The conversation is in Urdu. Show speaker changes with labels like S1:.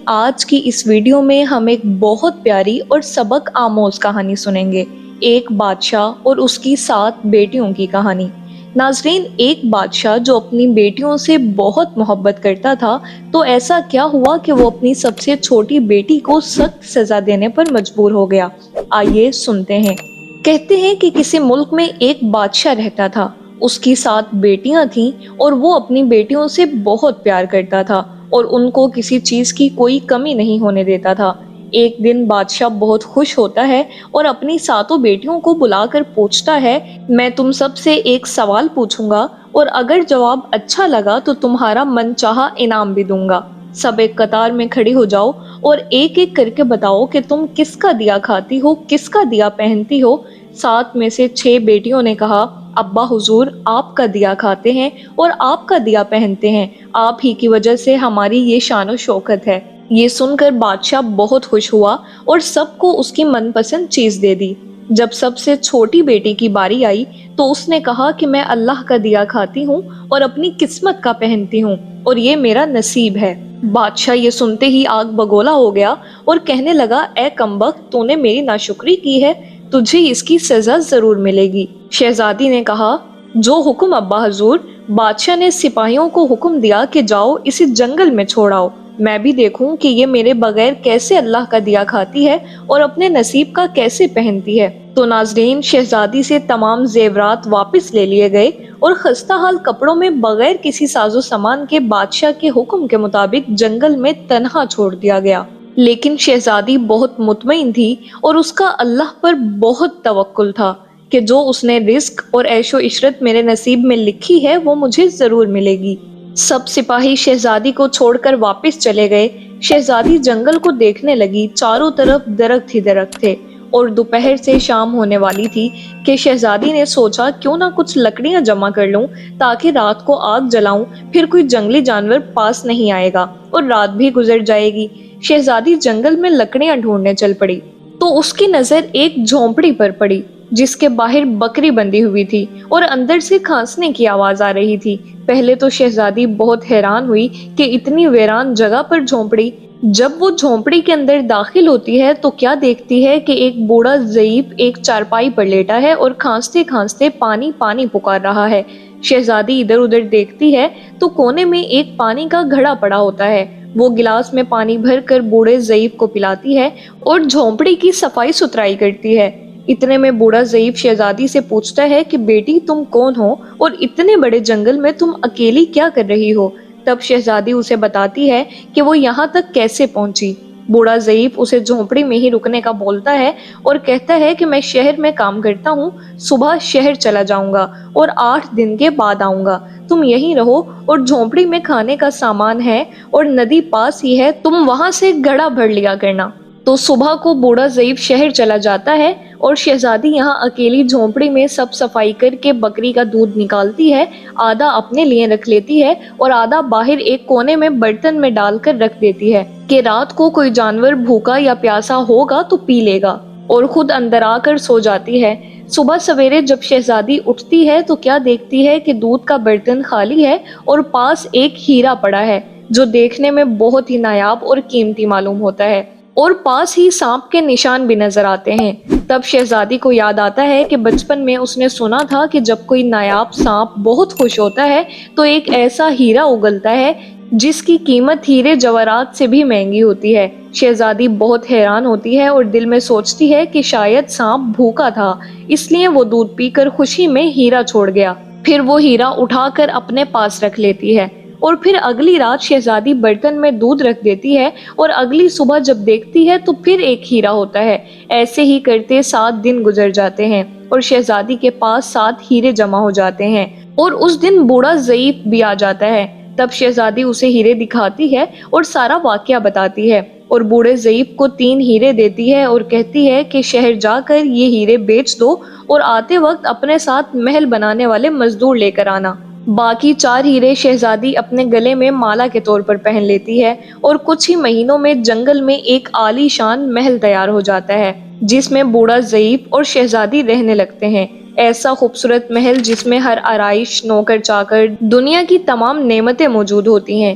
S1: آج کی اس ویڈیو میں ہم ایک بہت پیاری اور سبق آموز کہانی سنیں گے۔ ایک بادشاہ اور اس کی 7 بیٹیوں کی کہانی۔ ناظرین، ایک بادشاہ جو اپنی بیٹیوں سے بہت محبت کرتا تھا، تو ایسا کیا ہوا کہ وہ اپنی سب سے چھوٹی بیٹی کو سخت سزا دینے پر مجبور ہو گیا۔ آئیے سنتے ہیں۔ کہتے ہیں کہ کسی ملک میں ایک بادشاہ رہتا تھا۔ اس کی 7 بیٹیاں تھیں اور وہ اپنی بیٹیوں سے بہت پیار کرتا تھا اور ان کو کسی چیز کی کوئی کمی نہیں ہونے دیتا تھا۔ ایک دن بادشاہ بہت خوش ہوتا ہے اور اپنی 7 بیٹیوں کو بلا کر پوچھتا ہے، میں تم سب سے ایک سوال پوچھوں گا اور اگر جواب اچھا لگا تو تمہارا من چاہا انعام بھی دوں گا۔ سب ایک قطار میں کھڑی ہو جاؤ اور ایک ایک کر کے بتاؤ کہ تم کس کا دیا کھاتی ہو، کس کا دیا پہنتی ہو۔ 7 میں سے 6 بیٹیوں نے کہا، ابا حضور، آپ کا دیا کھاتے ہیں اور آپ کا دیا پہنتے ہیں، آپ ہی کی وجہ سے ہماری یہ شان و شوکت ہے۔ یہ سن کر بادشاہ بہت خوش ہوا اور سب کو اس کی من پسند چیز دے دی۔ جب سب سے چھوٹی بیٹی کی باری آئی تو اس نے کہا کہ میں اللہ کا دیا کھاتی ہوں اور اپنی قسمت کا پہنتی ہوں اور یہ میرا نصیب ہے۔ بادشاہ یہ سنتے ہی آگ بگولا ہو گیا اور کہنے لگا، اے کمبخت، تو نے میری ناشکری کی ہے، تجھے اس کی سزا ضرور ملے گی۔ شہزادی نے کہا، جو حکم ابا حضور۔ بادشاہ نے سپاہیوں کو حکم دیا کہ جاؤ اسے جنگل میں چھوڑ آؤ، میں بھی دیکھوں کہ یہ میرے بغیر کیسے اللہ کا دیا کھاتی ہے اور اپنے نصیب کا کیسے پہنتی ہے۔ تو ناظرین، شہزادی سے تمام زیورات واپس لے لیے گئے اور خستہ حال کپڑوں میں بغیر کسی ساز و سامان کے بادشاہ کے حکم کے مطابق جنگل میں تنہا چھوڑ دیا گیا۔ لیکن شہزادی بہت مطمئن تھی اور اس کا اللہ پر بہت توکل تھا کہ جو اس نے رزق اور عیش و عشرت میرے نصیب میں لکھی ہے وہ مجھے ضرور ملے گی۔ سب سپاہی شہزادی کو چھوڑ کر واپس چلے گئے۔ شہزادی جنگل کو دیکھنے لگی، چاروں طرف درخت ہی درخت تھے اور دوپہر سے شام ہونے والی تھی کہ شہزادی نے سوچا کیوں نہ کچھ لکڑیاں جمع کر لوں تاکہ رات کو آگ جلاؤں، پھر کوئی جنگلی جانور پاس نہیں آئے گا اور رات بھی گزر جائے گی۔ شہزادی جنگل میں لکڑیاں ڈھونڈنے چل پڑی تو اس کی نظر ایک جھونپڑی پر پڑی جس کے باہر بکری بندھی ہوئی تھی اور اندر سے کھانسنے کی آواز آ رہی تھی۔ پہلے تو شہزادی بہت حیران ہوئی کہ اتنی ویران جگہ پر جھونپڑی۔ جب وہ جھونپڑی کے اندر داخل ہوتی ہے تو کیا دیکھتی ہے کہ ایک بوڑھا ضعیف ایک چارپائی پر لیٹا ہے اور کھانستے کھانستے پانی پانی پکار رہا ہے۔ شہزادی ادھر ادھر دیکھتی ہے تو کونے میں ایک پانی کا گھڑا پڑا ہوتا ہے۔ وہ گلاس میں پانی بھر کر بوڑھے ضعیف کو پلاتی ہے اور جھونپڑی کی صفائی ستھرائی کرتی ہے۔ اتنے میں بوڑھا ضعیف شہزادی سے پوچھتا ہے کہ بیٹی، تم کون ہو اور اتنے بڑے جنگل میں تم اکیلی کیا کر رہی ہو؟ تب شہزادی اسے بتاتی ہے کہ وہ یہاں تک کیسے پہنچی۔ بوڑھا ضعیف اسے جھونپڑی میں ہی رکنے کا بولتا ہے اور کہتا ہے کہ میں شہر میں کام کرتا ہوں، صبح شہر چلا جاؤں گا اور 8 دن کے بعد آؤں گا، تم یہیں رہو اور جھونپڑی میں کھانے کا سامان ہے اور ندی پاس ہی ہے، تم وہاں سے گھڑا بھر لیا کرنا۔ تو صبح کو بوڑھا ضعیف شہر چلا جاتا ہے اور شہزادی یہاں اکیلی جھونپڑی میں سب صفائی کر کے بکری کا دودھ نکالتی ہے، آدھا اپنے لیے رکھ لیتی ہے اور آدھا باہر ایک کونے میں برتن میں ڈال کر رکھ دیتی ہے کہ رات کو کوئی جانور بھوکا یا پیاسا ہوگا تو پی لے گا، اور خود اندر آ کر سو جاتی ہے۔ صبح سویرے جب شہزادی اٹھتی ہے تو کیا دیکھتی ہے کہ دودھ کا برتن خالی ہے اور پاس ایک ہیرا پڑا ہے جو دیکھنے میں بہت ہی نایاب اور قیمتی معلوم ہوتا ہے، اور پاس ہی سانپ کے نشان بھی نظر آتے ہیں۔ تب شہزادی کو یاد آتا ہے کہ بچپن میں اس نے سنا تھا کہ جب کوئی نایاب سانپ بہت خوش ہوتا ہے تو ایک ایسا ہیرا اگلتا ہے جس کی قیمت ہیرے جواہرات سے بھی مہنگی ہوتی ہے۔ شہزادی بہت حیران ہوتی ہے اور دل میں سوچتی ہے کہ شاید سانپ بھوکا تھا، اس لیے وہ دودھ پی کر خوشی میں ہیرا چھوڑ گیا۔ پھر وہ ہیرا اٹھا کر اپنے پاس رکھ لیتی ہے اور پھر اگلی رات شہزادی برتن میں دودھ رکھ دیتی ہے اور اگلی صبح جب دیکھتی ہے تو پھر ایک ہیرا ہوتا ہے۔ ایسے ہی کرتے 7 دن گزر جاتے ہیں اور شہزادی کے پاس 7 ہیرے جمع ہو جاتے ہیں، اور اس دن بوڑھا ضعیف بھی آ جاتا ہے۔ تب شہزادی اسے ہیرے دکھاتی ہے اور سارا واقعہ بتاتی ہے اور بوڑھے ضعیف کو 3 ہیرے دیتی ہے اور کہتی ہے کہ شہر جا کر یہ ہیرے بیچ دو اور آتے وقت اپنے ساتھ محل بنانے والے مزدور لے کر آنا۔ باقی 4 ہیرے شہزادی اپنے گلے میں مالا کے طور پر پہن لیتی ہے اور کچھ ہی مہینوں میں جنگل میں ایک عالی شان محل تیار ہو جاتا ہے جس میں بوڑھا ضعیف اور شہزادی رہنے لگتے ہیں۔ ایسا خوبصورت محل جس میں ہر آرائش، نوکر چاکر، دنیا کی تمام نعمتیں موجود ہوتی ہیں۔